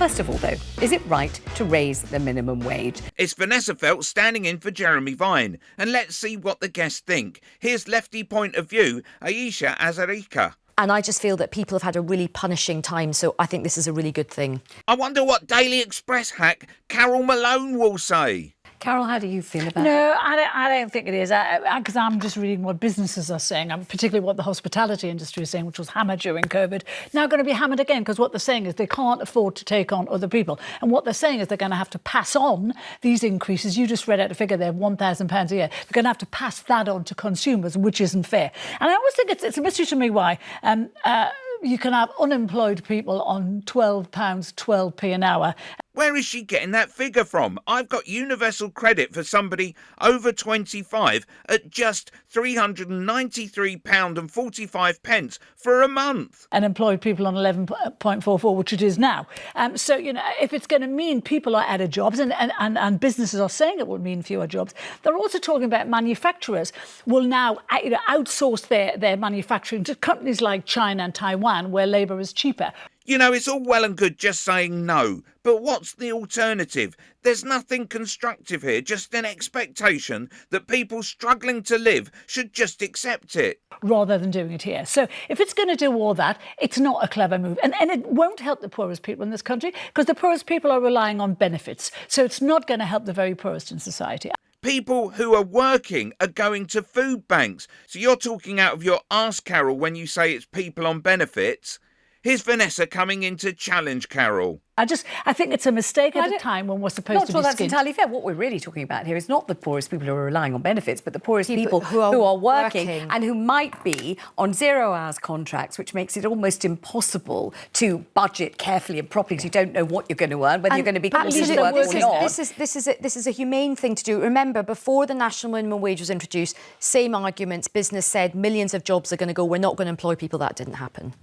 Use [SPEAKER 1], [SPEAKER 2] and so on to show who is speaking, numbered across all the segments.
[SPEAKER 1] First of all, though, is it right to raise the minimum wage?
[SPEAKER 2] It's Vanessa Feltz standing in for Jeremy Vine, and let's see what the guests think. Here's lefty point of view, Aisha Azarika.
[SPEAKER 3] And I just feel that people have had a really punishing time, so I think this is a really good thing.
[SPEAKER 2] I wonder what Daily Express hack Carol Malone will say.
[SPEAKER 1] Carol, how do you feel about it?
[SPEAKER 4] No, I don't think it is, because I'm just reading what businesses are saying, and particularly what the hospitality industry is saying, which was hammered during COVID, now going to be hammered again, because what they're saying is they can't afford to take on other people. And what they're saying is they're going to have to pass on these increases. You just read out a figure there, £1,000 a year. They're going to have to pass that on to consumers, which isn't fair. And I always think it's a mystery to me why you can have unemployed people on £12, 12p an hour.
[SPEAKER 2] Where is she getting that figure from? I've got universal credit for somebody over 25 at just £393.45 for a month.
[SPEAKER 4] And employed people on 11.44, which it is now. So, if it's going to mean people are out of jobs, and businesses are saying it will mean fewer jobs, they're also talking about manufacturers will now outsource their manufacturing to companies like China and Taiwan, where labour is cheaper.
[SPEAKER 2] It's all well and good just saying no, but what's the alternative? There's nothing constructive here, just an expectation that people struggling to live should just accept it.
[SPEAKER 4] Rather than doing it here. So if it's going to do all that, it's not a clever move. And it won't help the poorest people in this country, because the poorest people are relying on benefits. So it's not going to help the very poorest in society.
[SPEAKER 2] People who are working are going to food banks. So you're talking out of your arse, Carol, when you say it's people on benefits. Here's Vanessa coming in to challenge Carol.
[SPEAKER 4] I think it's a mistake at a time when we're supposed to be
[SPEAKER 1] Not sure that's
[SPEAKER 4] skint.
[SPEAKER 1] entirely fair. What we're really talking about here is not the poorest people who are relying on benefits, but the poorest people who are working and who might be on 0 hours contracts, which makes it almost impossible to budget carefully and properly, because you don't know what you're going to earn, whether you're going to be committed to work or not.
[SPEAKER 3] This is a humane thing to do. Remember, before the national minimum wage was introduced, same arguments. Business said millions of jobs are going to go. We're not going to employ people. That didn't happen.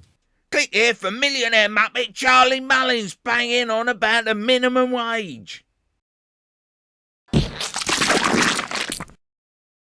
[SPEAKER 2] Click here for millionaire muppet Charlie Mullins banging on about the minimum wage.